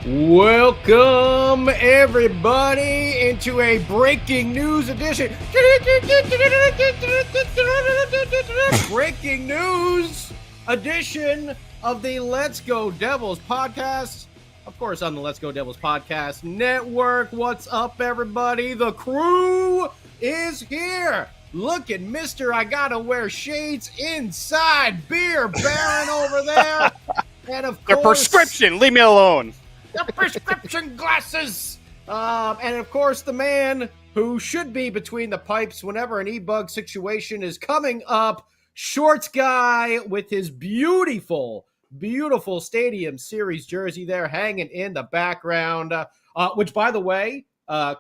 Welcome, everybody, into a breaking news edition. Breaking news edition of the Let's Go Devils podcast. Of course, on the Let's Go Devils podcast network. What's up, everybody? The crew is here. Look at Mr. I Gotta Wear Shades inside Beer Baron over there. And of course, the prescription. Leave me alone. The prescription glasses. And of course, the man who should be between the pipes whenever an e-bug situation is coming up, Shorts Guy with his beautiful Stadium Series jersey there hanging in the background. Which, by the way,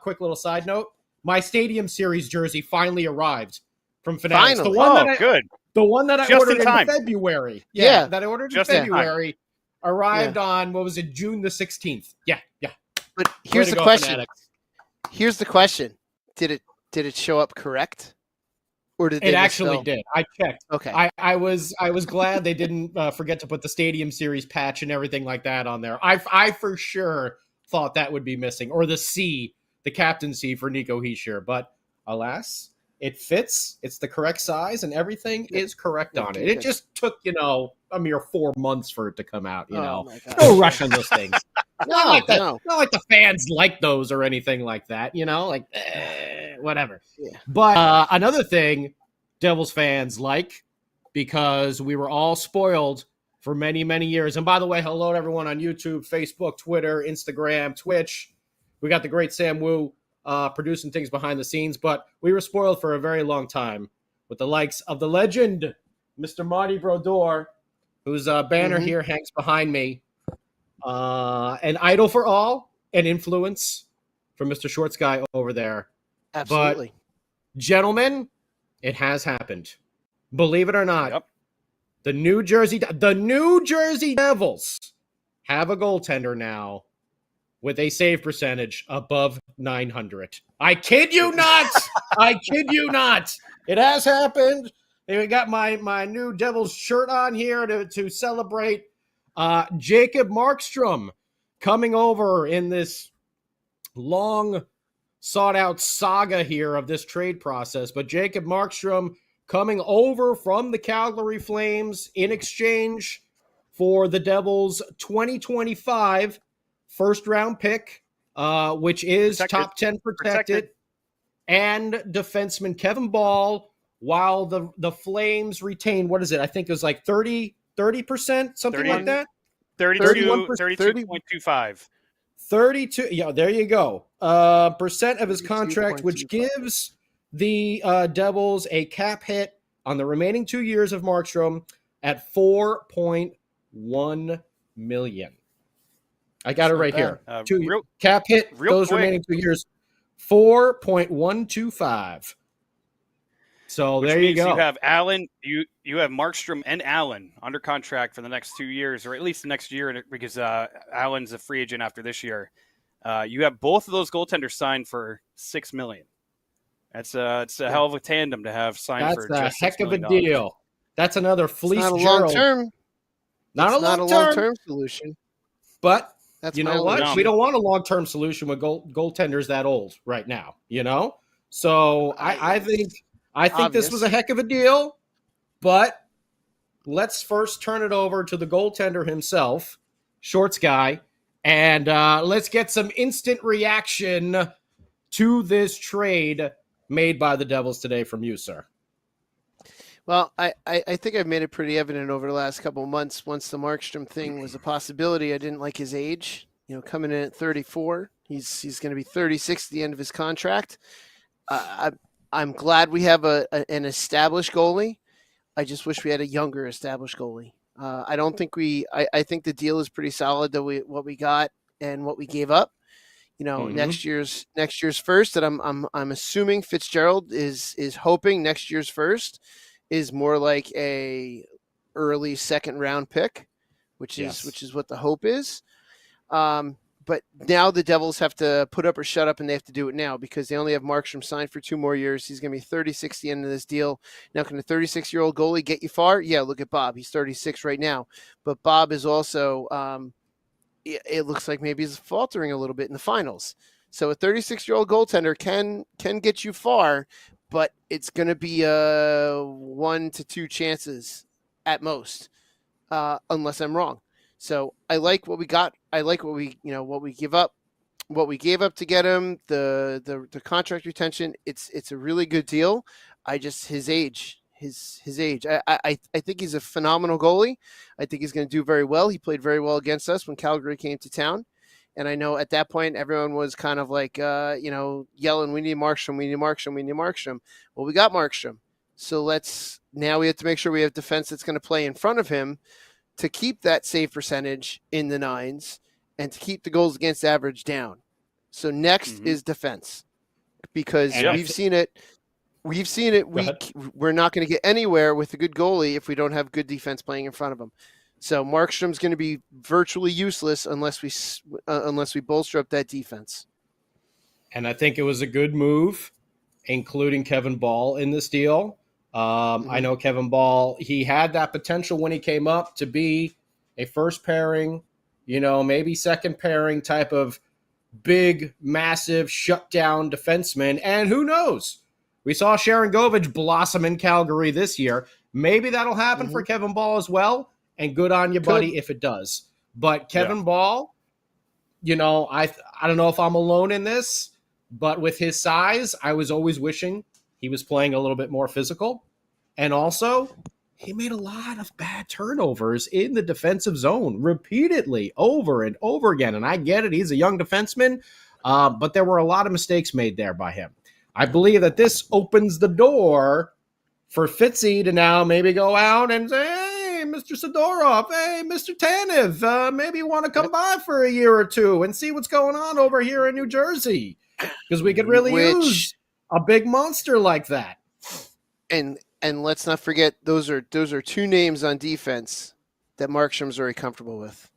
quick little side note, my Stadium Series jersey finally arrived from Fanatics. Finally. Good. The one that I Just ordered in time. in February. Yeah. That I ordered Just in in February. Arrived on, what was it, June the 16th. Yeah. But here's the question. Fanatics. Here's the question. Did it show up correct? Or did it actually did? I checked. Okay. I was glad they didn't forget to put the Stadium Series patch and everything like that on there. I for sure thought that would be missing. Or the C, the captaincy for Nico Hischier. But alas, it fits. It's the correct size and everything is correct on it. It just took, a mere 4 months for it to come out, No rush on those things. Not like the fans like those or anything like that, whatever. Yeah. But another thing Devils fans like, because we were all spoiled for many, many years. And by the way, hello to everyone on YouTube, Facebook, Twitter, Instagram, Twitch. We got the great Sam Wu producing things behind the scenes, but we were spoiled for a very long time with the likes of the legend, Mr. Marty Brodeur, whose banner here hangs behind me. An idol for all, an influence from Mr. Shorts Guy over there. Absolutely. But, gentlemen, it has happened. Believe it or not, Yep. the New Jersey Devils have a goaltender now with a save percentage above 900. I kid you not. I kid you not. It has happened. We got my new Devils shirt on here to celebrate. Jacob Markstrom coming over in this long sought-out saga here of this trade process. But Jacob Markstrom coming over from the Calgary Flames in exchange for the Devils' 2025 first-round pick, which is top 10 protected, and defenseman Kevin Ball, while the Flames retain, what is it? I think it was like 30%, something like that? 32.25. 32, yeah, there you go. Percent of his contract, which gives the Devils a cap hit on the remaining 2 years of Markstrom at $4.1 million. I got it right here. Cap hit, those remaining 2 years, 4.125. So Which there you go. You have Allen, you have Markstrom and Allen under contract for the next 2 years, or at least the next year, because Allen's a free agent after this year. You have both of those goaltenders signed for $6 million. It's a hell of a tandem to have signed for. That's a heck of a deal. That's another fleece. Not a long term. Not a long term solution. But that's you know what? We don't want a long term solution with goaltenders that old right now. So I think this was a heck of a deal, but let's first turn it over to the goaltender himself, Shorts Guy, and let's get some instant reaction to this trade made by the Devils today from you, sir. Well, I think I've made it pretty evident over the last couple of months. Once the Markstrom thing was a possibility, I didn't like his age. Coming in at 34, he's going to be 36 at the end of his contract. I'm glad we have an established goalie. I just wish we had a younger established goalie. I don't think I think the deal is pretty solid what we got and what we gave up. Next year's first, and I'm assuming Fitzgerald is hoping next year's first is more like a early second round pick, which is what the hope is. But now the Devils have to put up or shut up, and they have to do it now because they only have Markstrom signed for 2 more years. He's going to be 36 at the end of this deal. Now, can a 36-year-old goalie get you far? Yeah, look at Bob. He's 36 right now. But Bob is also it looks like maybe he's faltering a little bit in the finals. So a 36-year-old goaltender can get you far, but it's going to be 1 to 2 chances at most, unless I'm wrong. So I like what we got. I like what we give up, what we gave up to get him. The contract retention. It's a really good deal. His age. I think he's a phenomenal goalie. I think he's going to do very well. He played very well against us when Calgary came to town. And I know at that point, everyone was kind of like, yelling, we need Markstrom, we need Markstrom, we need Markstrom. Well, we got Markstrom. So now we have to make sure we have defense that's going to play in front of him to keep that save percentage in the 9s and to keep the goals against average down. So next is defense, because we've seen it. We've seen it. We're not going to get anywhere with a good goalie if we don't have good defense playing in front of him. So Markstrom's going to be virtually useless unless we bolster up that defense. And I think it was a good move, including Kevin Ball in this deal. I know Kevin Ball, he had that potential when he came up to be a first pairing, maybe second pairing type of big, massive, shutdown defenseman. And who knows? We saw Sharon Govich blossom in Calgary this year. Maybe that'll happen for Kevin Ball as well. And good on you, buddy, if it does. But Kevin Ball, I don't know if I'm alone in this, but with his size, I was always wishing he was playing a little bit more physical. And also, he made a lot of bad turnovers in the defensive zone repeatedly over and over again. And I get it. He's a young defenseman, but there were a lot of mistakes made there by him. I believe that this opens the door for Fitzy to now maybe go out and say, hey, Mr. Sidorov, hey, Mr. Tanev, maybe you want to come by for a year or two and see what's going on over here in New Jersey, because we could really use a big monster like that. And let's not forget, those are 2 names on defense that Markstrom's very comfortable with.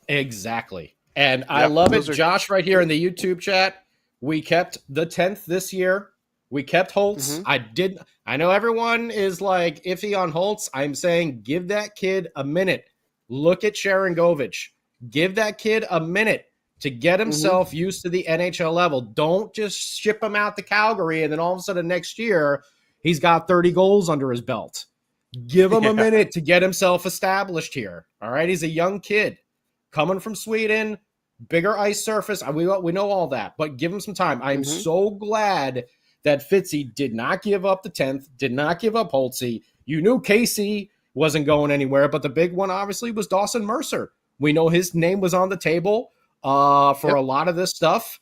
Exactly. And I love it. Josh right here in the YouTube chat, we kept the 10th this year. We kept Holtz. I know everyone is like iffy on Holtz. I'm saying give that kid a minute. Look at Sharon Govich. Give that kid a minute to get himself used to the NHL level. Don't just ship him out to Calgary and then all of a sudden next year he's got 30 goals under his belt. Give him a minute to get himself established here. All right, he's a young kid coming from Sweden, bigger ice surface. We know all that, but give him some time. I'm so glad that Fitzy did not give up the 10th, did not give up Holtzy. You knew Casey wasn't going anywhere, but the big one obviously was Dawson Mercer. We know his name was on the table for a lot of this stuff.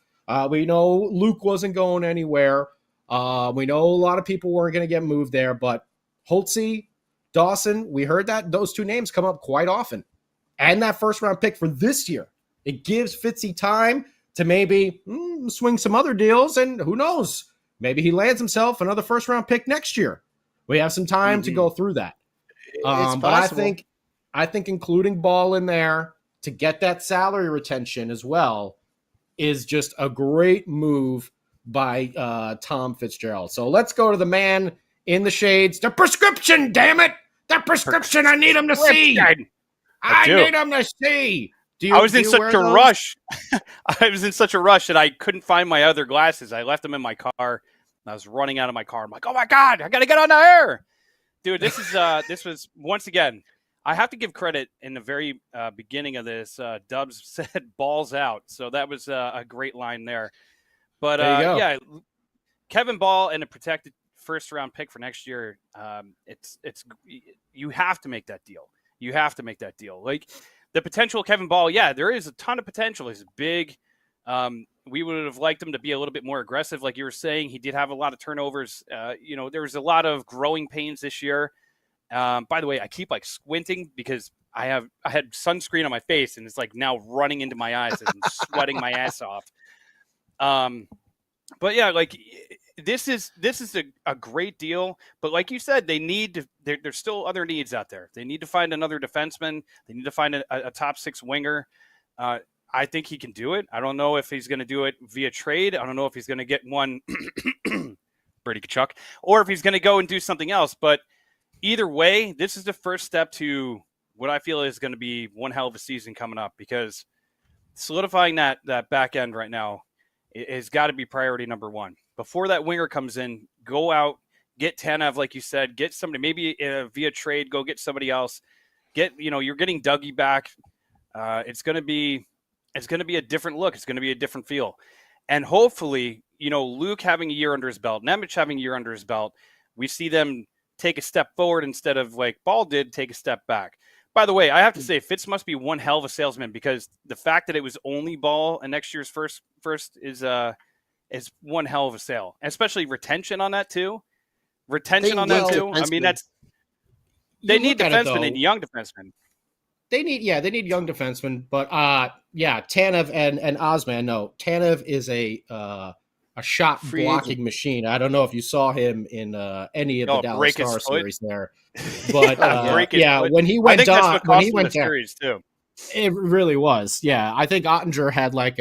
We know Luke wasn't going anywhere. We know a lot of people weren't going to get moved there, but Holtzy, Dawson, we heard that those 2 names come up quite often. And that first round pick for this year, it gives Fitzy time to maybe swing some other deals, and who knows? Maybe he lands himself another first round pick next year. We have some time to go through that. But I think including Ball in there to get that salary retention as well is just a great move by Tom Fitzgerald. So let's go to the man in the shades. The prescription, damn it! The prescription. I need him to see. I need him to see. I was in such a rush. I was in such a rush that I couldn't find my other glasses. I left them in my car. I was running out of my car. I'm like, oh my God, I got to get on the air. Dude, this was once again, I have to give credit in the very beginning of this. Dubs said balls out. So that was a great line there. But yeah, Kevin Ball and a protected first round pick for next year. You have to make that deal. You have to make that deal. Like the potential Kevin Ball. Yeah, there is a ton of potential. He's big. We would have liked him to be a little bit more aggressive. Like you were saying, he did have a lot of turnovers. There was a lot of growing pains this year. By the way, I keep like squinting because I had sunscreen on my face and it's like now running into my eyes and sweating my ass off. But yeah, like this is a great deal. But like you said, they need to. There's still other needs out there. They need to find another defenseman. They need to find a top 6 winger. I think he can do it. I don't know if he's going to do it via trade. I don't know if he's going to get one Brady Kachuk or if he's going to go and do something else. But either way, this is the first step to what I feel is going to be one hell of a season coming up, because solidifying that back end right now has got to be priority number one. Before that winger comes in, go out, get Tanev, like you said, get somebody, maybe via trade, go get somebody else. You're getting Dougie back. It's going to be a different look. It's going to be a different feel. And hopefully, Luke having a year under his belt, Nemec having a year under his belt, we see them take a step forward instead of like Ball did, take a step back. By the way, I have to say, Fitz must be one hell of a salesman, because the fact that it was only Ball in next year's first is one hell of a sale, especially retention on that too. I mean, they need defensemen and young defensemen. They need young defensemen, but Tanev and Osman. No, Tanev is a shot blocking machine. I don't know if you saw him in any of the Dallas Stars series there, but when he went down, series too. It really was. Yeah, I think Ottinger had like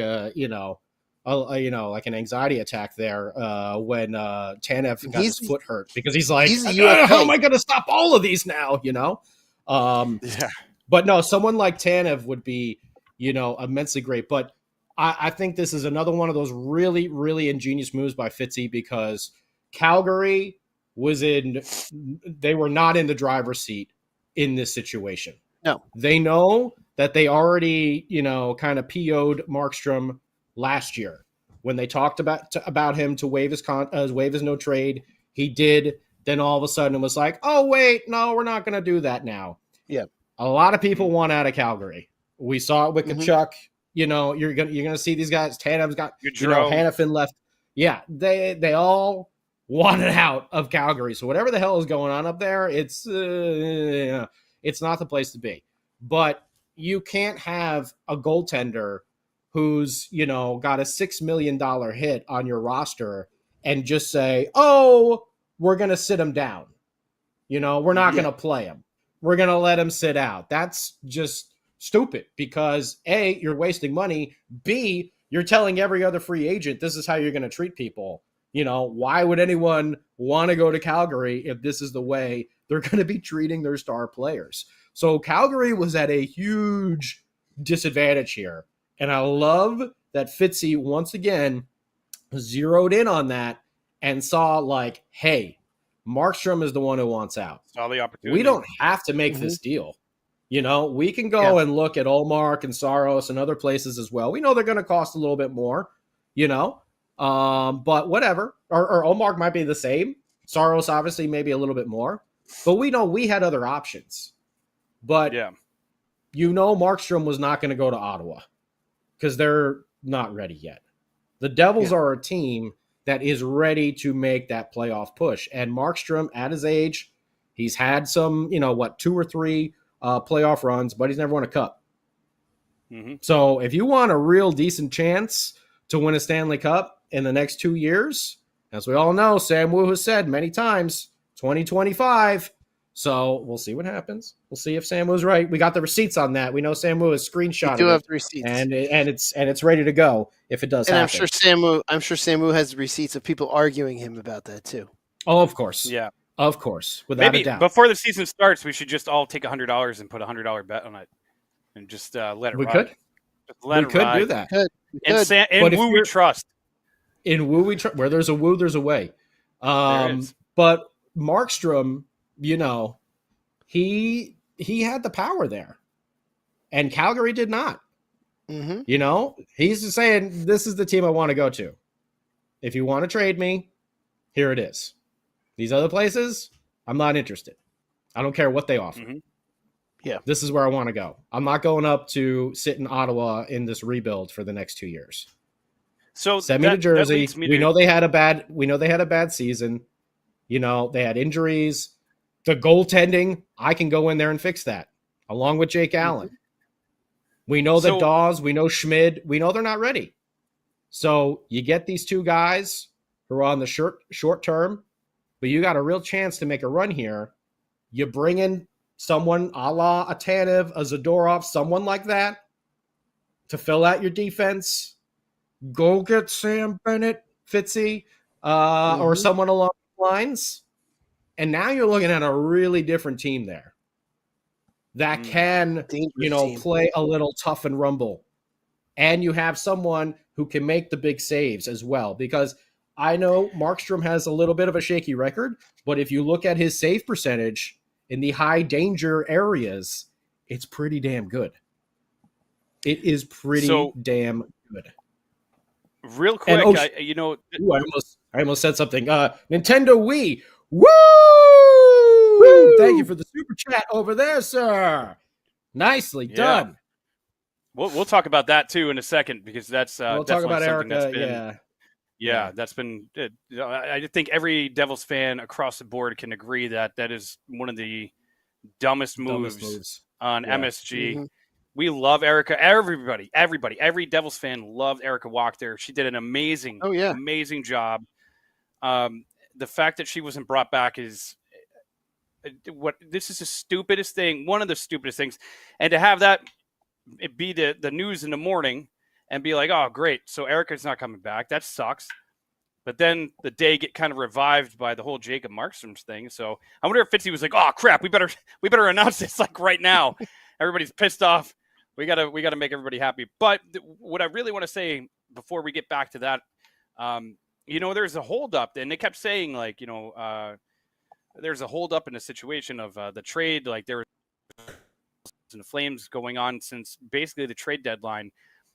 like an anxiety attack there when Tanev got his foot hurt, because he's like, how am I going to stop all of these now? But no, someone like Tanev would be, immensely great. But I think this is another one of those really, really ingenious moves by Fitzy, because Calgary they were not in the driver's seat in this situation. No. They know that they already, kind of PO'd Markstrom last year when they talked about him to waive his no trade. He did. Then all of a sudden it was like, oh wait, no, we're not going to do that now. Yeah. A lot of people want out of Calgary. We saw it with Kachuk. You're gonna see these guys. Tanev's got Hannafin left. Yeah, they all wanted out of Calgary. So whatever the hell is going on up there, it's not the place to be. But you can't have a goaltender who's got a $6 million hit on your roster and just say, oh, we're gonna sit him down. We're not gonna play him. We're gonna let him sit out. That's just stupid, because A, you're wasting money. B, you're telling every other free agent this is how you're going to treat people. Why would anyone want to go to Calgary if this is the way they're going to be treating their star players? So Calgary was at a huge disadvantage here. And I love that Fitzy once again zeroed in on that and saw like, hey, Markstrom is the one who wants out. Saw the opportunity. We don't have to make this deal. We can go and look at Olmark and Saros and other places as well. We know they're going to cost a little bit more, but whatever. Or Olmark might be the same. Saros obviously maybe a little bit more. But we know we had other options. But, Markstrom was not going to go to Ottawa because they're not ready yet. The Devils are a team that is ready to make that playoff push. And Markstrom, at his age, he's had some, 2 or 3 playoff runs, but he's never won a cup. Mm-hmm. So if you want a real decent chance to win a Stanley Cup in the next 2 years, as we all know, Sam Wu has said many times, 2025. So we'll see what happens. We'll see if Sam Wu's right. We got the receipts on that. We know Sam Wu has screenshotted. We do have the receipts, and it's ready to go if it does happen. I'm sure Sam Wu has the receipts of people arguing him about that too. Oh, of course. Yeah. Of course, without a doubt. Before the season starts, we should just all take $100 and put a $100 bet on it, and just let it ride. We could do that. In Wu we trust. In Wu we trust. Where there's a Wu, there's a way. But Markstrom, he had the power there, and Calgary did not. Mm-hmm. He's just saying, "This is the team I want to go to. If you want to trade me, here it is. These other places, I'm not interested. I don't care what they offer. Mm-hmm. Yeah, this is where I want to go. I'm not going up to sit in Ottawa in this rebuild for the next 2 years. So send me to Jersey. We know they had a bad season. They had injuries. The goaltending, I can go in there and fix that, along with Jake Allen. We know that Dawes, we know Schmid, we know they're not ready. So you get these 2 guys who are on the short term, but you got a real chance to make a run here. You bring in someone a la a Tanev, a Zadorov, someone like that to fill out your defense. Go get Sam Bennett, Fitzy, or someone along the lines. And now you're looking at a really different team there. that can, Dangerous team. play a little tough and rumble. And you have someone who can make the big saves as well. Because I know Markstrom has a little bit of a shaky record, but if you look at his save percentage in the high danger areas, it's pretty damn good. It is pretty damn good. Real quick, And, I almost said something. Nintendo Wii. Woo! Thank you for the super chat over there, sir. Nicely done. We'll talk about that too in a second, because that's we'll talk about Erica. That's been, that's been. I think every Devils fan across the board can agree that is one of the dumbest moves on MSG. Mm-hmm. We love Erica. Everybody, every Devils fan loved Erica Wachter. She did an amazing job. The fact that she wasn't brought back is this is the stupidest thing. One of the stupidest things, and to have that it be the news in the morning and be like, oh, great, so Erica's not coming back. That sucks. But then the day get kind of revived by the whole Jacob Markstrom thing. So I wonder if Fitzy was like, oh crap, we better announce this like right now. Everybody's pissed off. We gotta make everybody happy. But what I really want to say before we get back to that, there's a holdup, and they kept saying like, there's a holdup in the situation of the trade. Like there was the Flames going on since basically the trade deadline,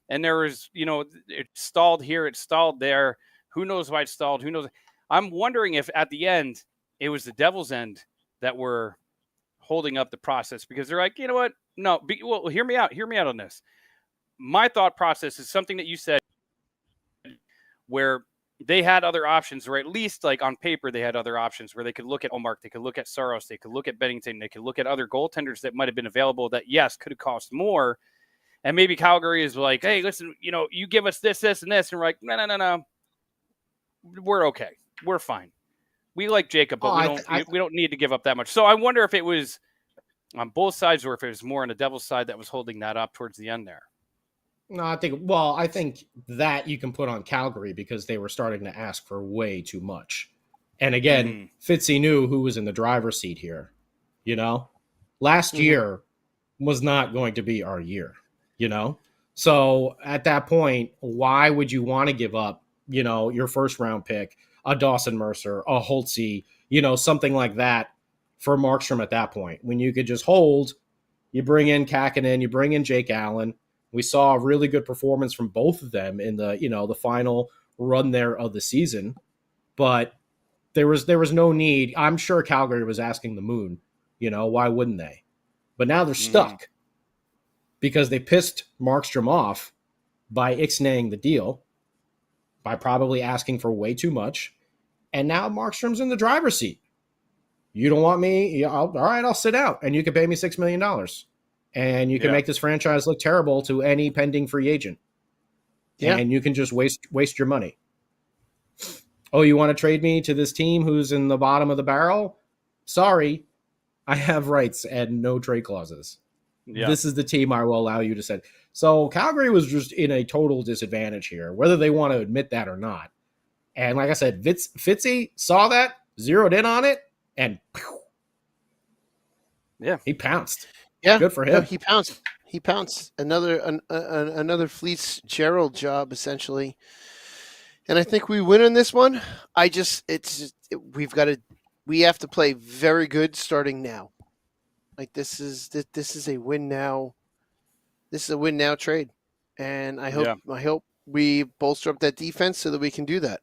and there was, it stalled here, it stalled there. Who knows why it stalled? Who knows? I'm wondering if at the end it was the Devils' end that were holding up the process, because they're like, you know what? No, well, hear me out on this. My thought process is something that you said, where they had other options, or at least like on paper, they had other options where they could look at Omark, they could look at Saros, they could look at Bennington, they could look at other goaltenders that might have been available that, yes, could have cost more. And maybe Calgary is like, hey, listen, you give us this, and this. And we're like, no. We're okay. We're fine. We like Jacob, but we don't need to give up that much. So I wonder if it was on both sides, or if it was more on the Devil's side that was holding that up towards the end there. No, I think that you can put on Calgary, because they were starting to ask for way too much. And again, Fitzy knew who was in the driver's seat here. Last year was not going to be our year, So at that point, why would you want to give up, your first round pick, a Dawson Mercer, a Holtzy, something like that for Markstrom at that point, when you could just hold, you bring in Kakinen, you bring in Jake Allen. We saw a really good performance from both of them in the, the final run there of the season, but there was no need. I'm sure Calgary was asking the moon, why wouldn't they? But now they're stuck because they pissed Markstrom off by ixnaying the deal, by probably asking for way too much. And now Markstrom's in the driver's seat. You don't want me? All right, I'll sit out, and you can pay me $6 million. And you can make this franchise look terrible to any pending free agent. Yeah. And you can just waste your money. Oh, you want to trade me to this team who's in the bottom of the barrel? Sorry, I have rights and no trade clauses. Yeah. This is the team I will allow you to send. So Calgary was just in a total disadvantage here, whether they want to admit that or not. And like I said, Fitzy saw that, zeroed in on it, and he pounced. Yeah, good for him. No, he pounced. Another Fleece Gerald job, essentially. And I think we win on this one. We have to play very good starting now. Like this is a win now. This is a win now trade, and I hope we bolster up that defense so that we can do that.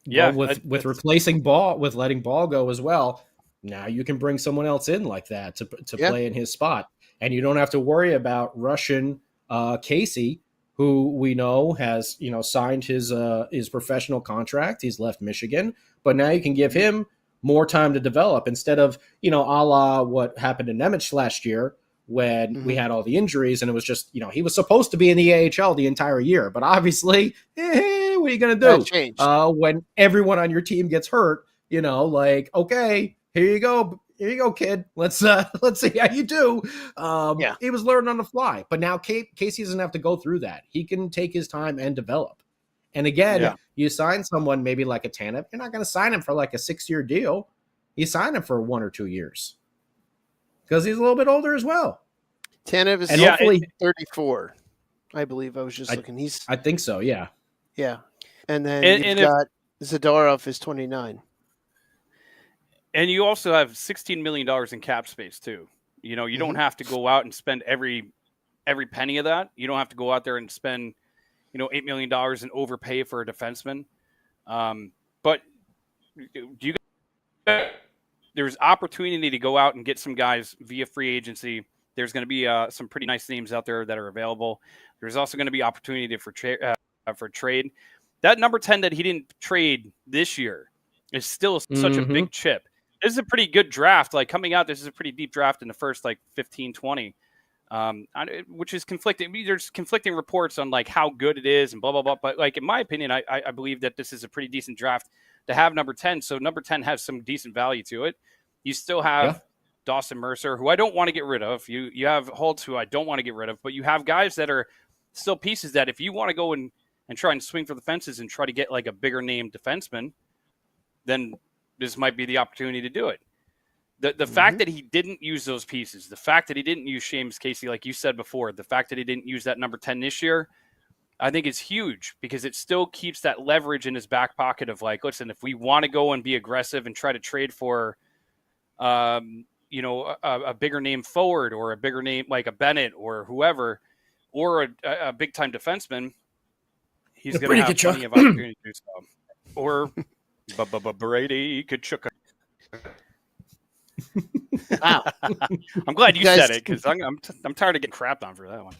Yeah, well, with replacing Ball, with letting Ball go as well. Now you can bring someone else in like that to play in his spot, and you don't have to worry about Russian Casey, who we know has signed his professional contract. He's left Michigan, but now you can give him more time to develop instead of a la what happened to Nemec last year when we had all the injuries, and it was just he was supposed to be in the AHL the entire year, but obviously, what are you gonna do when everyone on your team gets hurt? Okay. Here you go, kid. Let's see how you do. He was learning on the fly, but now Casey doesn't have to go through that. He can take his time and develop. And again, you sign someone maybe like a Tanev, you're not going to sign him for like a 6-year deal. You sign him for 1 or 2 years. because he's a little bit older as well. Tanev is And hopefully 34, I believe. I was just looking. I think so, yeah. Yeah. And then you've got Zadorov is 29. And you also have $16 million in cap space too. You know, you don't have to go out and spend every penny of that. You don't have to go out there and spend, $8 million and overpay for a defenseman. But there's opportunity to go out and get some guys via free agency. There's going to be some pretty nice names out there that are available. There's also going to be opportunity for trade. That number 10 that he didn't trade this year is still such a big chip. This is a pretty good draft. Like coming out, this is a pretty deep draft in the first 15, 20, which is conflicting. There's conflicting reports on like how good it is and blah, blah, blah. But like, in my opinion, I believe that this is a pretty decent draft to have number 10. So number 10 has some decent value to it. You still have Dawson Mercer, who I don't want to get rid of. You have Holtz, who I don't want to get rid of, but you have guys that are still pieces that if you want to go and try and swing for the fences and try to get like a bigger name defenseman, then this might be the opportunity to do it. The fact that he didn't use those pieces, the fact that he didn't use Seamus Casey, like you said before, the fact that he didn't use that number 10 this year, I think is huge because it still keeps that leverage in his back pocket of like, listen, if we want to go and be aggressive and try to trade for, a bigger name forward or a bigger name like a Bennett or whoever, or a big time defenseman, he's going to have plenty of opportunity to do so. Or Brady Kachuk. Wow. I'm glad you said it because I'm tired of getting crapped on for that one.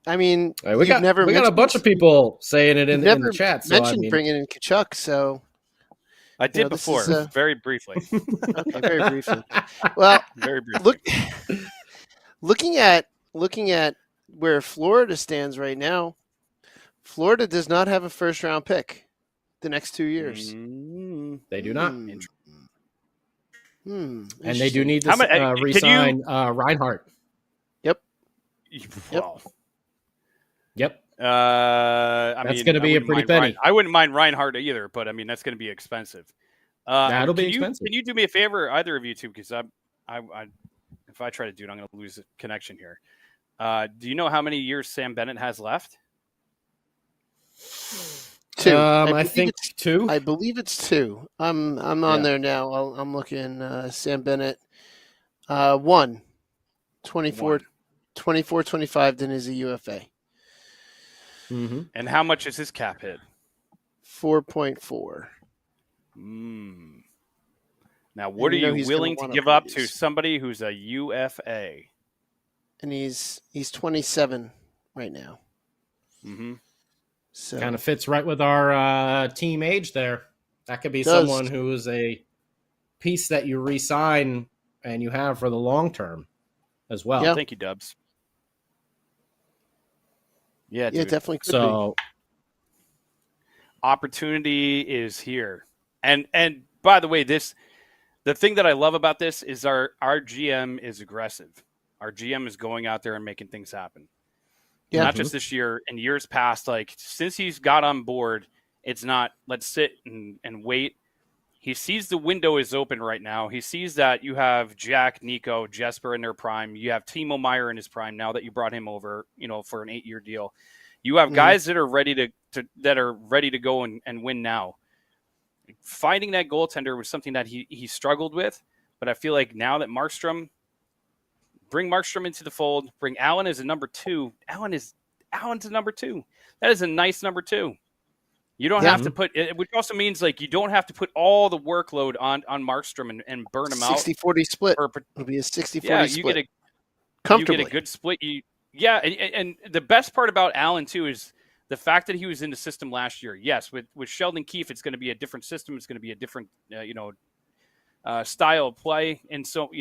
I mean, we got a bunch of people saying it in the chat. So mentioned bringing in Kachuk, so I did before, very briefly. Okay, very briefly. Well, very briefly. Looking at where Florida stands right now, Florida does not have a first-round pick the next 2 years. They do not. And they do need to re-sign Reinhardt. Yep. Wow. Yep. That's going to be a pretty penny. I wouldn't mind Reinhardt either, but I mean that's going to be expensive. That'll be expensive. Can you do me a favor, either of you two? Because I if I try to do it, I'm going to lose the connection here. Do you know how many years Sam Bennett has left? 2. I think 2. I believe it's 2. I'm on there now. I'm looking. Sam Bennett. 1. 24, 25. Then is a UFA. And how much is his cap hit? 4.4. Now, what are you willing to give up to somebody who's a UFA? And he's 27 right now. So kind of fits right with our team age there. That could be someone who is a piece that you re-sign and you have for the long term as well. Yeah. Thank you, Dubs. Yeah, dude. Definitely could be. Opportunity is here. And by the way, the thing that I love about this is our GM is aggressive. Our GM is going out there and making things happen. Yeah. Not just this year, in years past, like since he's got on board, it's not let's sit and wait. He sees the window is open right now. He sees that you have Jack, Nico, Jesper in their prime. You have Timo Meier in his prime now that you brought him over, for an 8-year deal. You have guys that are ready to go and win now. Finding that goaltender was something that he struggled with, but I feel like now that bring Markstrom into the fold, bring Allen as a number 2. Allen's a number 2. That is a nice number 2. You don't have to put it, which also means like you don't have to put all the workload on Markstrom and burn him out. 60-40 split. It'll be a 60-40 split. You get a good split. And the best part about Allen too is the fact that he was in the system last year. Yes, with Sheldon Keefe, it's going to be a different system. It's going to be a different style of play, and so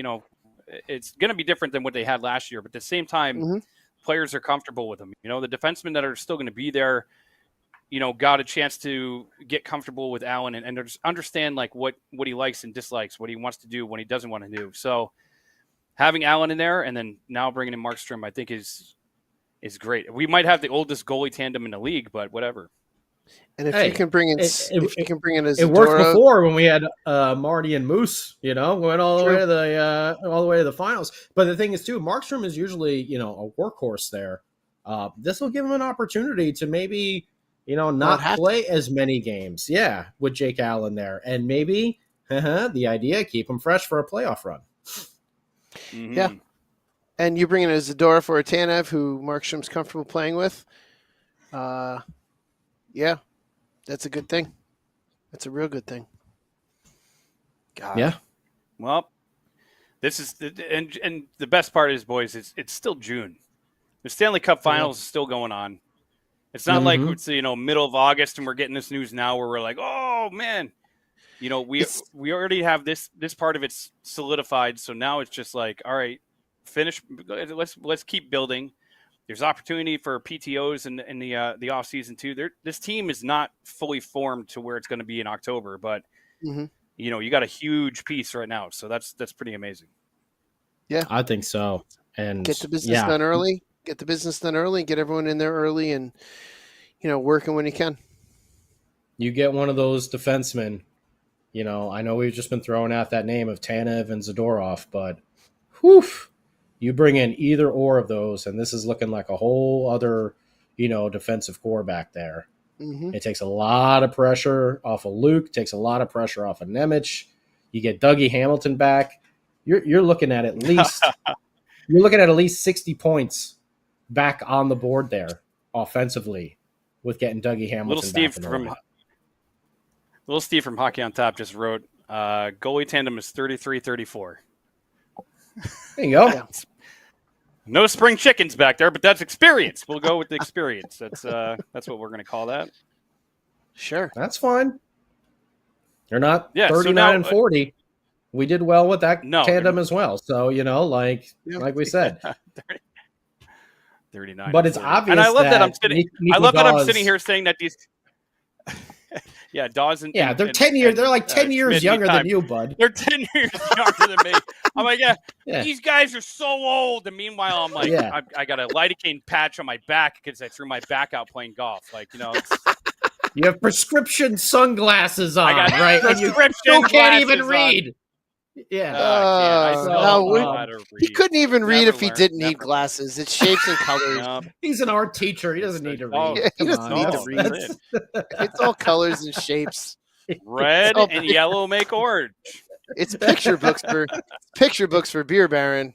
it's going to be different than what they had last year. But at the same time, players are comfortable with him. The defensemen that are still going to be there, got a chance to get comfortable with Allen and just understand like what he likes and dislikes, what he wants to do, what he doesn't want to do. So having Allen in there and then now bringing in Markstrom, I think is great. We might have the oldest goalie tandem in the league, but whatever. And if Hey, you can bring in, it, if you can bring in a it worked Zadorov, before when we had Marty and Moose. You know, went all the True. way to the finals. But the thing is, too, Markstrom is usually a workhorse there. This will give him an opportunity to maybe not have play as many games. Yeah, with Jake Allen there, and maybe the idea keep him fresh for a playoff run. Mhm. Yeah. and you bring in a Zadorov or a Tanev who Markstrom's comfortable playing with. Yeah, that's a good thing. That's a real good thing. God. Yeah. Well, this is and the best part is, boys, it's still June. The Stanley Cup Finals is still going on. It's not like it's middle of August and we're getting this news now where we're like, oh man, we already have this part of it solidified. So now it's just like, all right, finish. Let's keep building. There's opportunity for PTOs in the off season too. This team is not fully formed to where it's going to be in October, but you got a huge piece right now, so that's pretty amazing. Yeah, I think so. And get the business done early. Get the business done early. Get everyone in there early, and working when you can. You get one of those defensemen. I know we've just been throwing out that name of Tanev and Zadorov, but whew, you bring in either or of those, and this is looking like a whole other, defensive core back there. Mm-hmm. It takes a lot of pressure off of Luke, takes a lot of pressure off of Nemec. You get Dougie Hamilton back. You're looking at least 60 points back on the board there offensively with getting Dougie Hamilton Little Steve from Hockey on Top just wrote, goalie tandem is 33-34. There you go. Yeah. No spring chickens back there, but that's experience. We'll go with the experience. That's what we're going to call that. Sure. That's fine. They're not 39 so now, and 40. We did well with that tandem as well. So, like we said. 39. But it's obvious. And I love that I'm sitting here saying that these Dawes and they're 10 years. They're like 10 years younger than you, bud. They're 10 years younger than me. I'm like, these guys are so old. And meanwhile, I'm like, I got a lidocaine patch on my back because I threw my back out playing golf. Like, you have prescription sunglasses on, I got right? And you still can't even read. He couldn't even read if he didn't need glasses. It's shapes and colors. He's an art teacher. He doesn't need to read. He doesn't need to read. It's all colors and shapes. Red and yellow make orange. It's picture books for Beer Baron.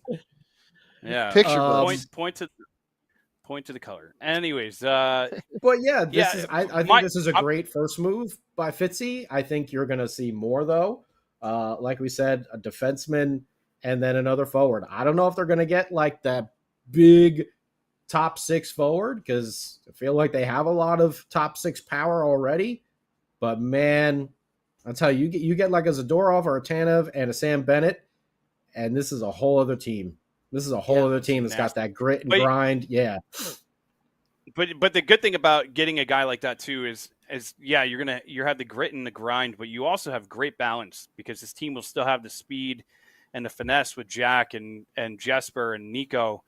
Yeah, picture books. Point to the color. Anyways, but I think this is a great first move by Fitzy. I think you're going to see more though. Like we said, a defenseman and then another forward. I don't know if they're going to get like that big top six forward because I feel like they have a lot of top six power already. But man, I'll tell you, you get like a Zadorov or a Tanev and a Sam Bennett, and this is a whole other team. This is a whole other team that's got that grit and grind. Yeah. But the good thing about getting a guy like that too is you have the grit and the grind, but you also have great balance because this team will still have the speed and the finesse with Jack and Jesper and Nico.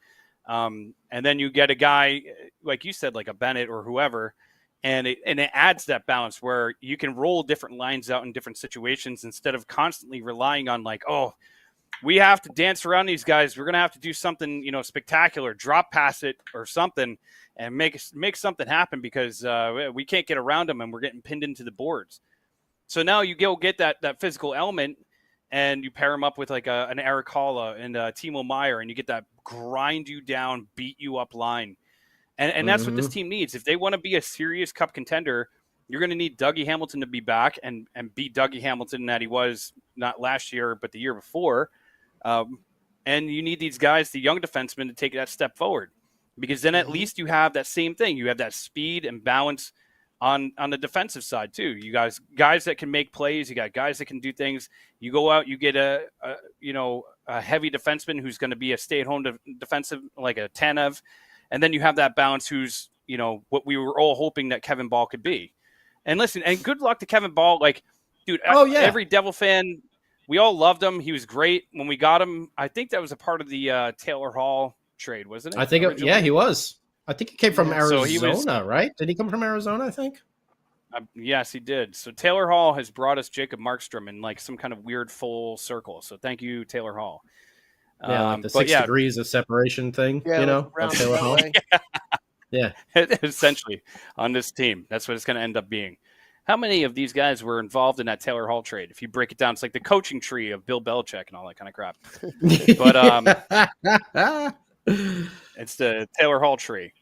And then you get a guy, like you said, like a Bennett or whoever, and it adds that balance where you can roll different lines out in different situations instead of constantly relying on like, oh, we have to dance around these guys. We're going to have to do something, spectacular, drop pass it or something and make something happen because we can't get around them and we're getting pinned into the boards. So now you go get that physical element and you pair them up with like an Eric Halla and Timo Meier and you get that grind you down, beat you up line. And that's what this team needs. If they want to be a serious cup contender, you're going to need Dougie Hamilton to be back and beat Dougie Hamilton that he was not last year, but the year before. And you need these guys, the young defensemen, to take that step forward because then at least you have that same thing. You have that speed and balance on the defensive side too. You guys that can make plays. You got guys that can do things. You go out, you get a heavy defenseman who's going to be a stay-at-home defensive like a Tanev. And then you have that balance who's, what we were all hoping that Kevin Ball could be. And listen, and good luck to Kevin Ball. Like, dude, every Devil fan, we all loved him. He was great when we got him. I think that was a part of the Taylor Hall trade, wasn't it? I think, he was. I think he came from Arizona, right? Did he come from Arizona, I think? Yes, he did. So Taylor Hall has brought us Jacob Markstrom in like some kind of weird full circle. So thank you, Taylor Hall. Yeah, like the but 6 degrees of separation thing, Yeah, you like know, round of Taylor Hall. way. Yeah. essentially on this team, that's what it's going to end up being. How many of these guys were involved in that Taylor Hall trade? If you break it down, it's like the coaching tree of Bill Belichick and all that kind of crap. But it's the Taylor Hall tree.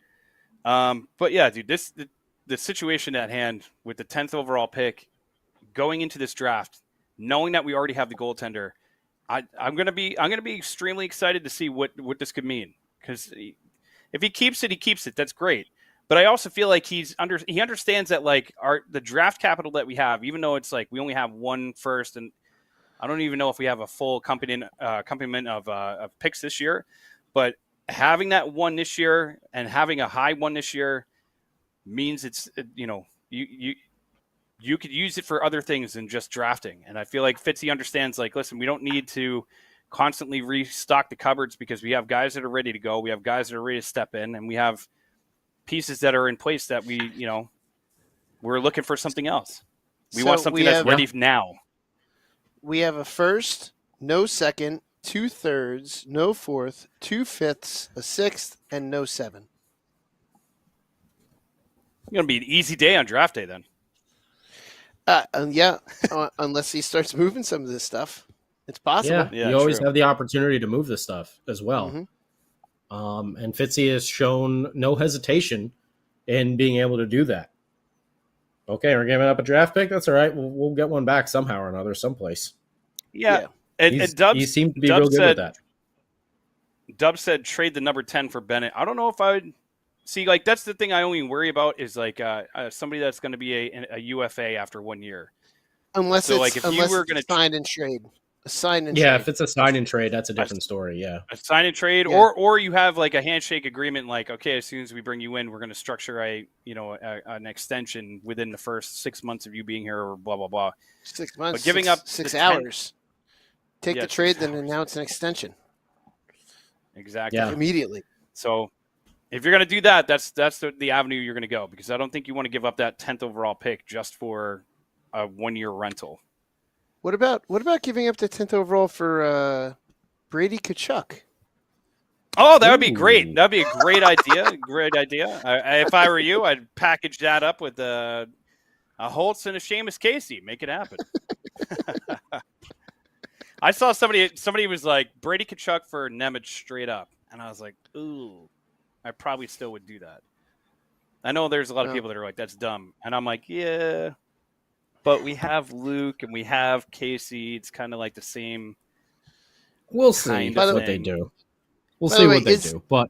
But yeah, dude, the situation at hand with the 10th overall pick going into this draft, knowing that we already have the goaltender, I'm gonna be extremely excited to see what this could mean. Because if he keeps it, he keeps it. That's great. But I also feel like he understands that like the draft capital that we have, even though it's like we only have one first, and I don't even know if we have a full complement of picks this year, but having that one this year and having a high one this year means it's you could use it for other things than just drafting. And I feel like Fitzy understands, like, listen, we don't need to constantly restock the cupboards because we have guys that are ready to go. We have guys that are ready to step in, and we have pieces that are in place that we're looking for something else. We want something that's ready now. We have a first, no second, 2/3, no fourth, 2/5, a sixth, and no 7. It's going to be an easy day on draft day then. Unless he starts moving some of this stuff. It's possible. Yeah, you always have the opportunity to move this stuff as well. Mm-hmm. And Fitzy has shown no hesitation in being able to do that. Okay, we're giving up a draft pick. That's all right. We'll get one back somehow or another, someplace. Yeah. And Dubs, he seemed to be real good with that. Dubs said trade the number 10 for Bennett. I don't know if I would see, like, that's the thing I only worry about is like somebody that's going to be a UFA after 1 year. Unless it's sign and trade. If it's a sign and trade, that's a different story. Yeah, a sign and trade, or you have like a handshake agreement. Like, okay, as soon as we bring you in, we're going to structure an extension within the first 6 months of you being here, or blah blah blah. 6 months, but giving up 6 hours. Take the trade, then announce an extension. Exactly. Yeah. Immediately. So, if you're going to do that, that's the avenue you're going to go, because I don't think you want to give up that 10th overall pick just for a 1 year rental. What about giving up the 10th overall for Brady Tkachuk? Oh, that would be great. That'd be a great idea. Great idea. If I were you, I'd package that up with a Holtz and a Seamus Casey. Make it happen. I saw somebody was like Brady Tkachuk for Nemeth straight up, and I was like, ooh, I probably still would do that. I know there's a lot of people that are like, that's dumb, and I'm like, yeah. But we have Luke and we have Casey. It's kind of like the same. We'll see what they do. We'll see what they do. But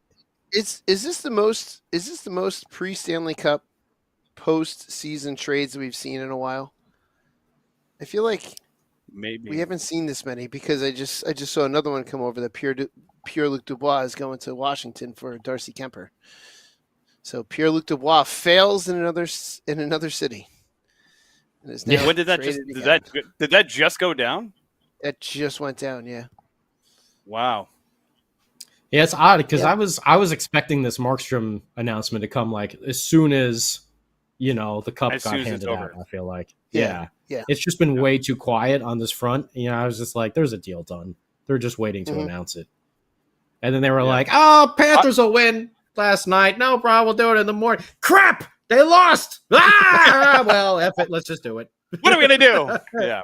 is this the most pre-Stanley Cup post-season trades we've seen in a while? I feel like maybe we haven't seen this many, because I just saw another one come over that Pierre-Luc Dubois is going to Washington for Darcy Kemper. So Pierre-Luc Dubois fails in another city. When did that just go down? It just went down, yeah. Wow. Yeah, it's odd because I was expecting this Markstrom announcement to come like as soon as the cup got handed out. I feel like yeah. It's just been way too quiet on this front. I was just like, there's a deal done. They're just waiting to announce it, and then they were like, "Oh, Panthers will win last night. No problem. We'll do it in the morning." Crap. They lost. Well, F it. Let's just do it. What are we going to do? Yeah.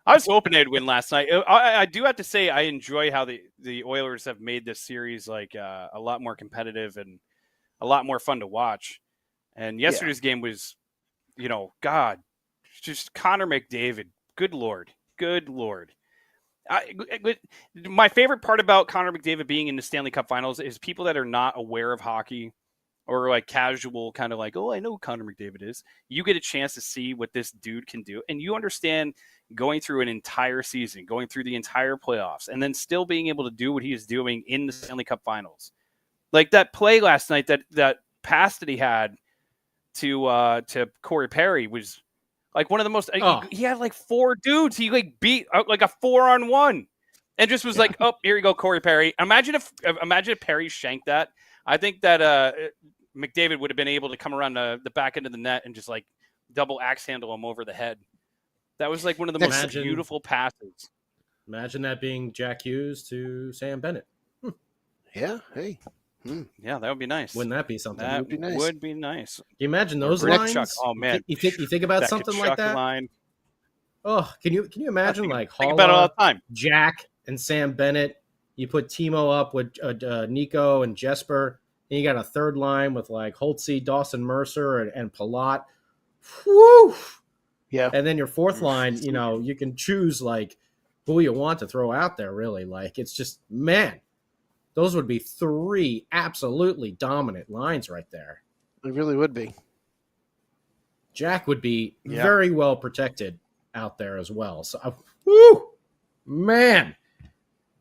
I was hoping they'd win last night. I do have to say I enjoy how the Oilers have made this series like a lot more competitive and a lot more fun to watch. And yesterday's game was, God, just Connor McDavid. Good Lord. My favorite part about Connor McDavid being in the Stanley Cup Finals is people that are not aware of hockey or like casual kind of like, oh, I know who Connor McDavid is. You get a chance to see what this dude can do. And you understand going through an entire season, going through the entire playoffs, and then still being able to do what he is doing in the Stanley Cup Finals. Like that play last night, that pass that he had to Corey Perry was like one of the most, he had like 4 dudes. He like beat like a 4-on-1 and just was like, oh, here you go, Corey Perry. Imagine if Perry shanked that. I think that McDavid would have been able to come around the back end of the net and just like double axe handle him over the head. That was like one of the Imagine- most beautiful passes. Imagine that being Jack Hughes to Sam Bennett. Yeah. Hey. Yeah, that would be nice. Wouldn't that be something? That would be nice. would be nice. Can you imagine Or those Brick lines? Chuck. Oh, man. You think about That something like Kachuk that? line. Oh, can you imagine like Think about it all Holla, the time. Jack, and Sam Bennett? You put Timo up with Nico and Jesper, and you got a third line with like Holtzy, Dawson Mercer, and Palat. Woo! Yeah. And then your fourth line, you can choose like who you want to throw out there. Really, like it's just man, those would be 3 absolutely dominant lines right there. It really would be. Jack would be Yeah. very well protected out there as well. So, woo, man,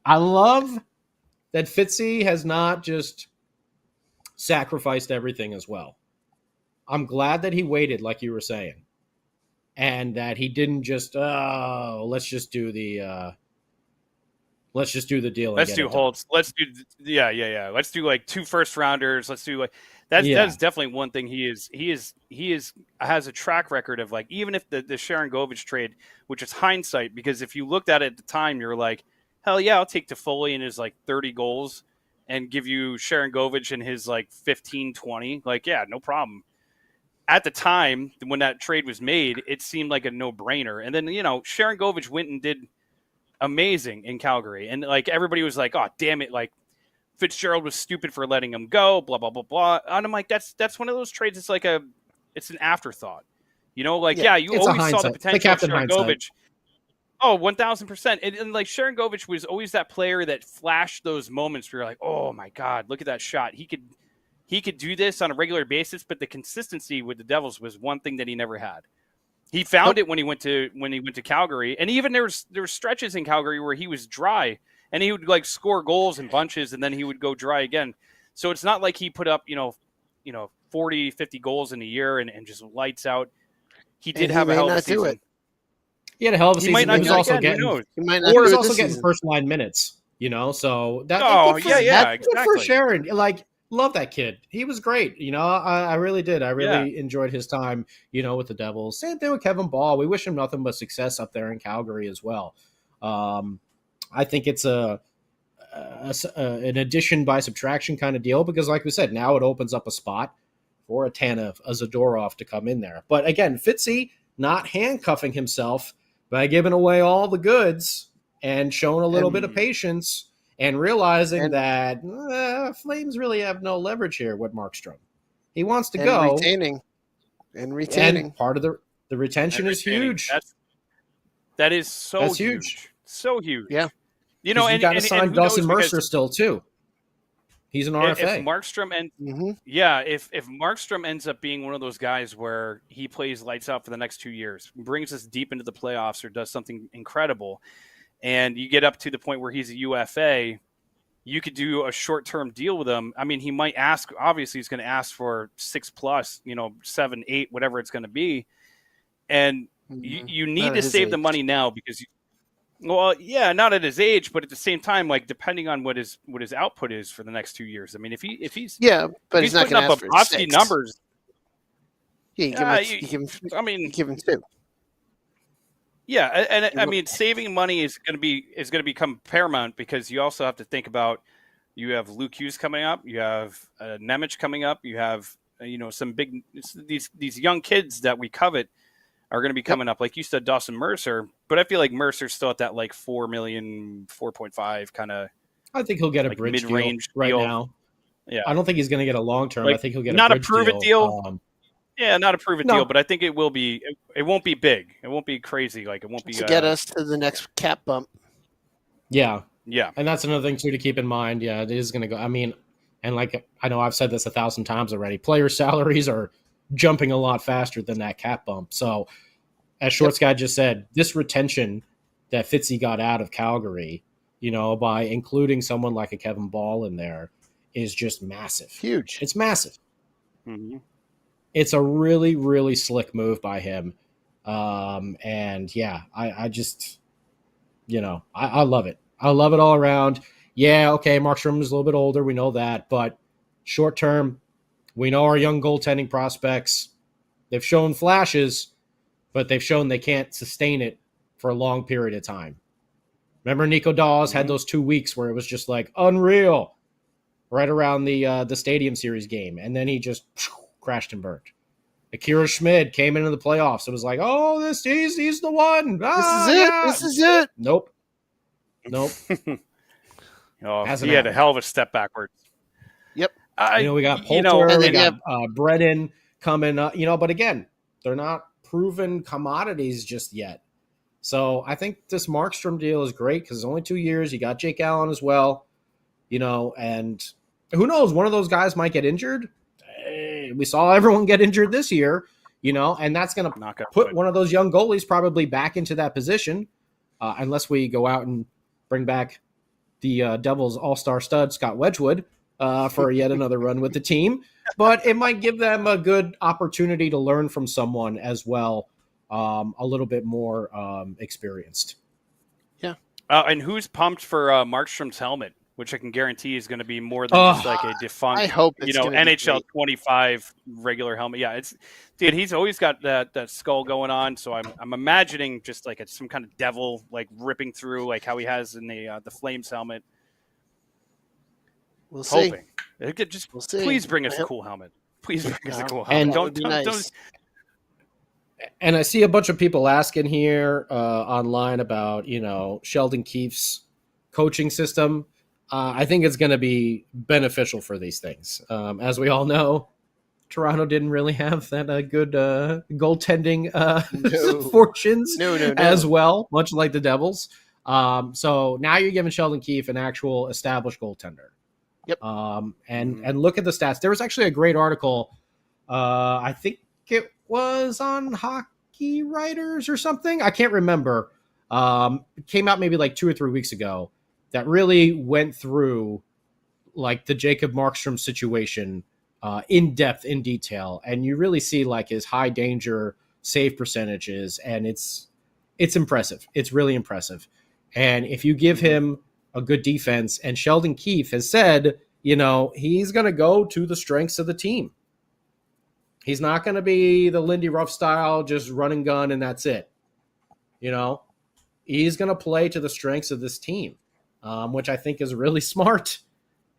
I love that Fitzy has not just sacrificed everything as well. I'm glad that he waited, like you were saying, and that he didn't just let's just do the deal. Let's do Holtz. Let's do Let's do like 2 first rounders. Let's do like that's definitely one thing he has a track record of, like, even if the Sharon Govich trade, which is hindsight, because if you looked at it at the time, you're like, hell yeah, I'll take Toffoli and his like 30 goals and give you Sharon Govich and his like 15, 20. Like, yeah, no problem. At the time when that trade was made, it seemed like a no-brainer. And then, Sharon Govich went and did amazing in Calgary. And like everybody was like, oh, damn it, like Fitzgerald was stupid for letting him go, blah, blah, blah, blah. And I'm like, that's one of those trades. It's like it's an afterthought. You always saw the potential of Sharon Govich. Oh, 1,000%. And like Sharon Govich was always that player that flashed those moments where you're like, oh my God, look at that shot. He could do this on a regular basis, but the consistency with the Devils was one thing that he never had. He found it when he went to Calgary, and even there were stretches in Calgary where he was dry, and he would like score goals in bunches, and then he would go dry again. So it's not like he put up 40, 50 goals in a year and just lights out. He did have a hell of a season. He had a hell of a season. He was also getting first line minutes. So that. Exactly. Good for Sharon. Like, love that kid. He was great. I really did. I really enjoyed his time, with the Devils. Same thing with Kevin Ball. We wish him nothing but success up there in Calgary as well. I think it's an addition by subtraction kind of deal because, like we said, now it opens up a spot for a Tanev, a Zadorov to come in there. But again, Fitzy not handcuffing himself by giving away all the goods and showing a little bit of patience and realizing that Flames really have no leverage here with Markstrom. He wants to go. Retaining. And part of the retention is huge. That is so huge. So huge. Yeah. You got to sign Dawson Mercer still, too. He's an RFA. If Markstrom if Markstrom ends up being one of those guys where he plays lights out for the next 2 years, brings us deep into the playoffs or does something incredible, and you get up to the point where he's a UFA, you could do a short-term deal with him. I mean, he might ask, obviously he's going to ask for 6+, 7, 8, whatever it's going to be. And you need to save the money now because not at his age, but at the same time, like depending on what his output is for the next 2 years. I mean, if he's he's not going to ask for Bobsky numbers. Yeah, you give him 2. Yeah, and I mean, saving money is going to become paramount because you also have to think about you have Luke Hughes coming up, you have Nemec coming up, you have some big these young kids that we covet are going to be coming up. Like you said, Dawson Mercer, but I feel like Mercer's still at that like 4 million, 4.5 kind of. I think he'll get a bridge mid-range deal now. Yeah, I don't think he's going to get a long term. I think he'll get not a prove it deal. Not a prove it deal, but I think it will be. It won't be big. It won't be crazy. Like it won't be to get us to the next cap bump. Yeah, yeah, and that's another thing too to keep in mind. Yeah, it is going to go. I mean, and like I know I've said this 1,000 times already. Player salaries are jumping a lot faster than that cap bump. So, as Shorts Guy just said, this retention that Fitzy got out of Calgary, by including someone like a Kevin Ball in there, is just massive. Huge. It's massive. Mm-hmm. It's a really, really slick move by him. And yeah, I just, I love it. I love it all around. Yeah, okay, Markstrom is a little bit older. We know that. But short term, we know our young goaltending prospects. They've shown flashes, but they've shown they can't sustain it for a long period of time. Remember, Nico Dawes had those 2 weeks where it was just like unreal, right around the Stadium Series game, and then he just crashed and burned. Akira Schmid came into the playoffs. It was like, oh, he's the one. This is it. Nope. He had a hell of a step backwards. Yep. We got Poulter, we got Bredin coming up, but again, they're not proven commodities just yet. So I think this Markstrom deal is great because it's only 2 years. You got Jake Allen as well, and who knows, one of those guys might get injured. We saw everyone get injured this year, and that's going to put one of those young goalies probably back into that position, unless we go out and bring back the Devils all-star stud, Scott Wedgwood, for yet another run with the team. But it might give them a good opportunity to learn from someone as well, a little bit more experienced. Yeah. And who's pumped for Markstrom's helmet, which I can guarantee is going to be more than just like a defunct, I hope it's NHL 25 regular helmet. Yeah, dude, he's always got that skull going on. So I'm imagining just like it's some kind of devil like ripping through, like how he has in the Flames helmet. We'll see. Please bring us a cool helmet. Please bring us a cool helmet. Don't. And I see a bunch of people asking here online about, Sheldon Keefe's coaching system. I think it's going to be beneficial for these things. As we all know, Toronto didn't really have that good goaltending fortunes as well, much like the Devils. So now you're giving Sheldon Keefe an actual established goaltender. Yep. And look at the stats. There was actually a great article. I think it was on Hockey Writers or something. I can't remember. It came out maybe like 2 or 3 weeks ago that really went through like the Jacob Markstrom situation in depth, in detail. And you really see like his high danger save percentages. And it's impressive. It's really impressive. And if you give him a good defense, and Sheldon Keefe has said, he's going to go to the strengths of the team. He's not going to be the Lindy Ruff style, just run and gun, and that's it. He's going to play to the strengths of this team, which I think is really smart.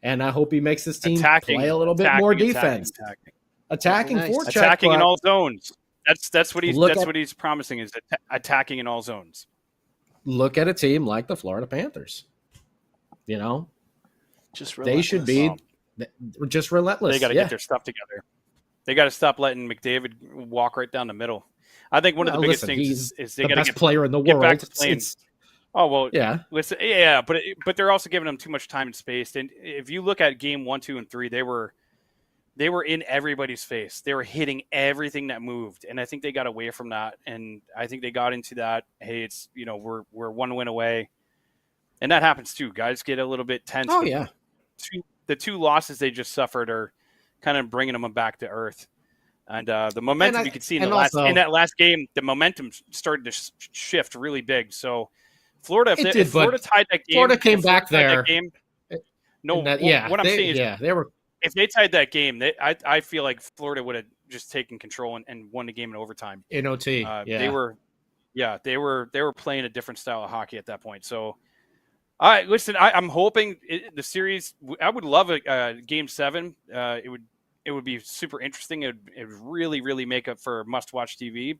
And I hope he makes this team play a little bit more defense. Attacking forecheck. Attacking in all zones. That's what he's promising, is attacking in all zones. Look at a team like the Florida Panthers. Just they should be just relentless. They got to get their stuff together. They got to stop letting McDavid walk right down the middle. I think one of the biggest things is they got to get player in the world. Back to playing. Oh well, yeah. Listen, but they're also giving them too much time and space. And if you look at game 1, 2, and 3, they were in everybody's face. They were hitting everything that moved, and I think they got away from that. And I think they got into that. Hey, it's we're 1 win away, and that happens too. Guys get a little bit tense. Oh yeah. The 2 losses they just suffered are kind of bringing them back to earth. And the momentum you could see in that last game, the momentum started to shift really big. So Florida, if Florida tied that game, Florida came back there. What I'm saying is, they were. If they tied that game, I feel like Florida would have just taken control and won the game in overtime. In OT, they were playing a different style of hockey at that point. So, all right, listen, I'm hoping the series. I would love a game 7. It would be super interesting. It would really, really make up for must-watch TV.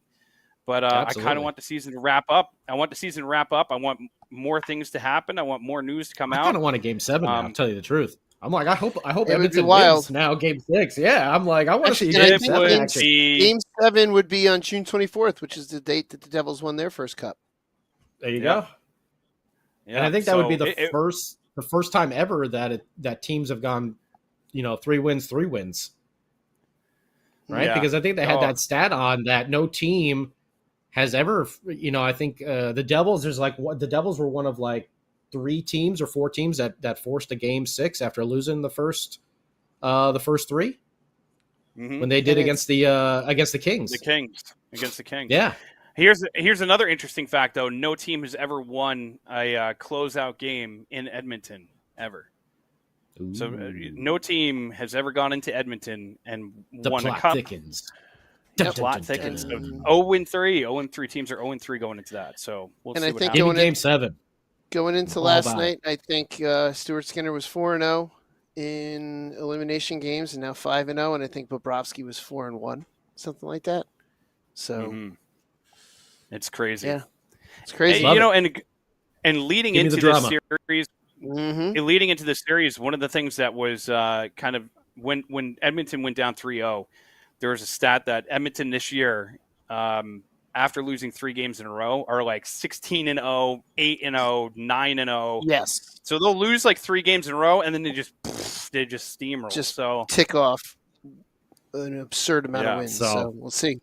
But I kind of want the season to wrap up. I want more things to happen. I want more news to come out. I kind of want a game 7 now, to tell you the truth. I'm like, I hope Edmonton wins now game 6. Yeah, I'm like, I want to see game 7. Game 7 would be on June 24th, which is the date that the Devils won their first cup. There you go. Yeah, and I think that would be the first time ever that teams have gone, 3 wins, 3 wins. Right? Yeah. Because I think they had that stat on that no team has ever, I think the Devils, the Devils were one of like 3 teams or 4 teams that forced a game 6 after losing the first 3 when they did against the Kings. Against the Kings. Yeah. Here's another interesting fact though. No team has ever won a closeout game in Edmonton ever. Ooh. So no team has ever gone into Edmonton and won a cup. Thickens. Dun, Yep. dun, Plot dun, thickens. So dun. 0-3. 0-3 teams are 0-3 going into that. So we'll And see I what think Give me happens. game 7. Going into All last about night, I think Stuart Skinner was 4-0 in elimination games, and now 5-0. And I think Bobrovsky was 4-1, something like that. So Mhm. It's crazy. yeah, it's crazy. Love And leading Give me the into this drama. series, leading into this series, one of the things that was kind of when Edmonton went down 3-0, there was a stat that Edmonton this year, after losing 3 games in a row, are like 16-0, 8-0, 9-0. Yes, So they'll lose like 3 games in a row, and then they just steamroll. just So tick off an absurd amount Yeah, of wins. so- So we'll see.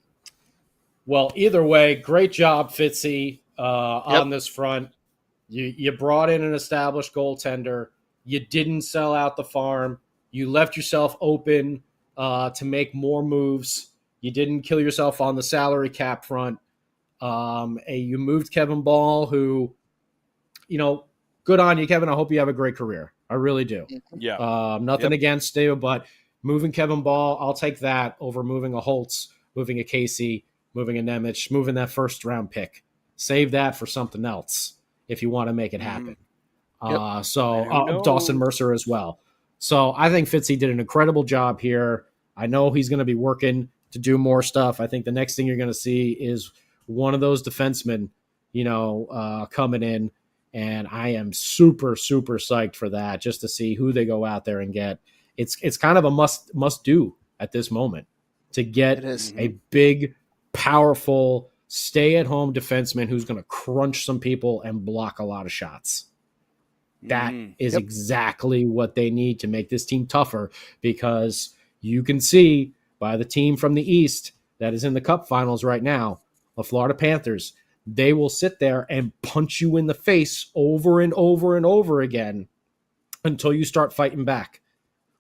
Well, either way, great job, Fitzy, on this front. You brought in an established goaltender. You didn't sell out the farm. You left yourself open to make more moves. You didn't kill yourself on the salary cap front. You moved Kevin Ball, who, good on you, Kevin. I hope you have a great career. I really do. yeah. Nothing against you, but moving Kevin Ball, I'll take that over moving a Holtz, moving a Casey, moving a Nemec, moving that first round pick. Save that for something else if you want to make it happen. Dawson Mercer as well. So I think Fitzy did an incredible job here. I know he's going to be working to do more stuff. I think the next thing you're going to see is one of those defensemen, coming in. And I am super, super psyched for that, just to see who they go out there and get. It's kind of a must do at this moment to get a big, powerful, stay-at-home defenseman who's going to crunch some people and block a lot of shots. That is exactly what they need to make this team tougher, because you can see by the team from the East that is in the Cup Finals right now, the Florida Panthers, they will sit there and punch you in the face over and over and over again until you start fighting back,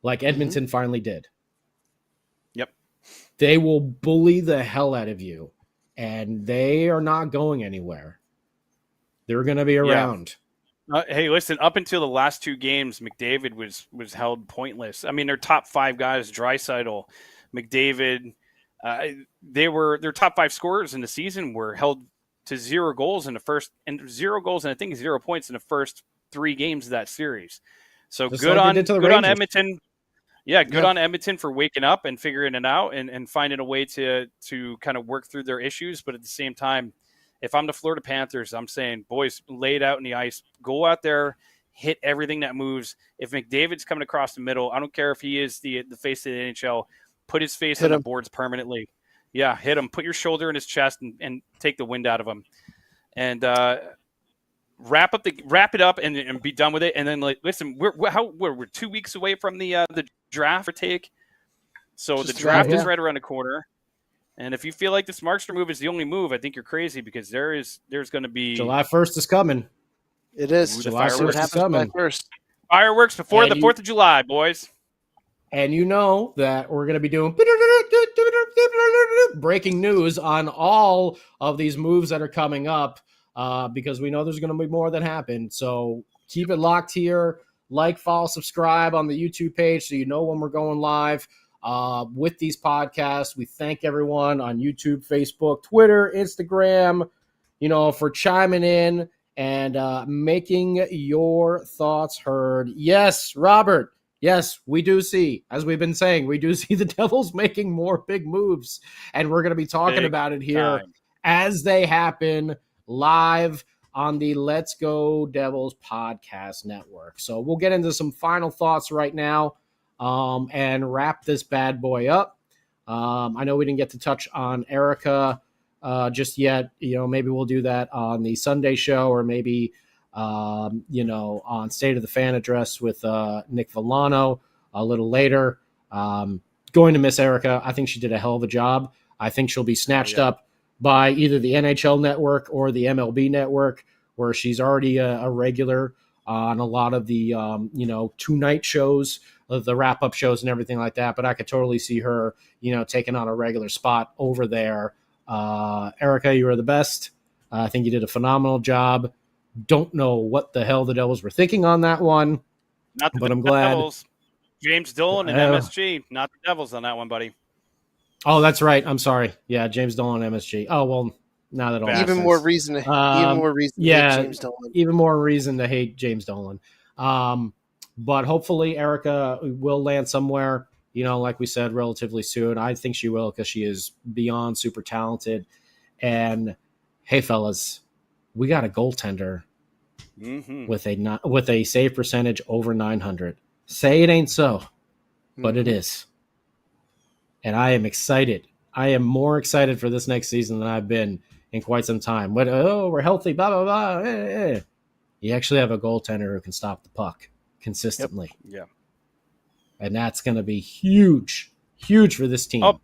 like Edmonton finally did. Yep. They will bully the hell out of you, and they are not going anywhere. They're going to be around. Hey, listen, up until the last 2 games, McDavid was held pointless. I mean, their top 5 guys, Draisaitl, McDavid, their top 5 scorers in the season were held to 0 goals in the first, and 0 goals, and I think 0 points in the first 3 games of that series. So Just good like on Edmonton. Yeah, good on Edmonton for waking up and figuring it out and finding a way to kind of work through their issues. But at the same time, if I'm the Florida Panthers, I'm saying, boys, lay it out in the ice. Go out there, hit everything that moves. If McDavid's coming across the middle, I don't care if he is the face of the NHL, put his face on the boards permanently. Yeah, hit him. Put your shoulder in his chest and take the wind out of him. And wrap it up and be done with it. And then, listen, we're 2 weeks away from the draft for take. So the draft is right around the corner. And if you feel like this Markstrom move is the only move, I think you're crazy, because there's going to be July 1st is coming. It is. July 1st is coming. Fireworks before the 4th of July, boys. And you know that we're going to be doing breaking news on all of these moves that are coming up, because we know there's going to be more that happen. So keep it locked here. Like, follow, subscribe on the YouTube page so you know when we're going live with these podcasts. We thank everyone on YouTube, Facebook, Twitter, Instagram, for chiming in and making your thoughts heard. Yes, Robert. Yes, we do see, as we've been saying, we do see the Devils making more big moves, and we're going to be talking about it here as they happen live on the Let's Go Devils podcast network. So we'll get into some final thoughts right now and wrap this bad boy up. I know we didn't get to touch on Erica just yet. Maybe we'll do that on the Sunday show, or maybe on State of the Fan Address with Nick Villano a little later. Going to miss Erica. I think she did a hell of a job. I think she'll be snatched up by either the NHL network or the MLB network, where she's already a regular on a lot of the, 2-night shows, the wrap-up shows and everything like that. But I could totally see her, taking on a regular spot over there. Erica, you are the best. I think you did a phenomenal job. Don't know what the hell the Devils were thinking on that one, but I'm glad. Devils. James Dolan and MSG, not the Devils on that one, buddy. Oh, that's right. I'm sorry. Yeah, James Dolan, MSG. Oh, well, now that all makes Even sense. more reason to yeah, hate James Dolan. Even more reason to hate James Dolan. But hopefully Erica will land somewhere, like we said, relatively soon. I think she will because she is beyond super talented. And hey, fellas, we got a goaltender with a save percentage over 900. Say it ain't so, but it is. And I am excited. I am more excited for this next season than I've been in quite some time. But, we're healthy, blah, blah, blah. You actually have a goaltender who can stop the puck consistently. Yep. Yeah. And that's going to be huge for this team. Oh,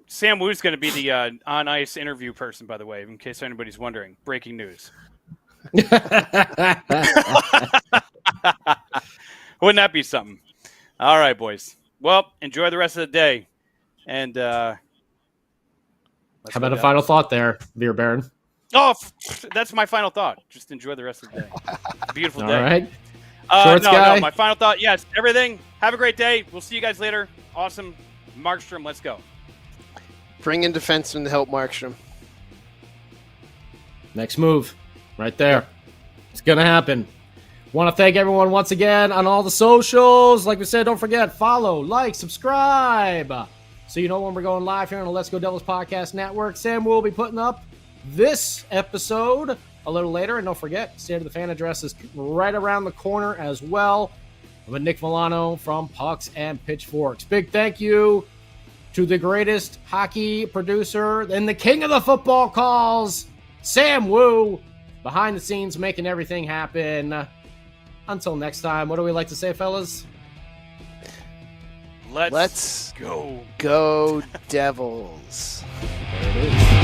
Sam Wu's going to be the on-ice interview person, by the way, in case anybody's wondering. Breaking news. Wouldn't that be something? All right, boys. Well, enjoy the rest of the day. And how about a final thought there, Beer Baron? Oh, that's my final thought. Just enjoy the rest of the day. Beautiful day. All right. No, my final thought. Yes, everything. Have a great day. We'll see you guys later. Awesome. Markstrom, let's go. Bring in defensemen to help Markstrom. Next move. Right there. It's going to happen. Want to thank everyone once again on all the socials. Like we said, don't forget, follow, like, subscribe. So you know when we're going live here on the Let's Go Devils Podcast Network. Sam will be putting up this episode a little later. And don't forget, State of the Fan address is right around the corner as well. With Nick Milano from Pucks and Pitchforks. Big thank you to the greatest hockey producer and the king of the football calls, Sam Wu, behind the scenes making everything happen. Until next time, what do we like to say, fellas? Let's go. Go Devils. There it is.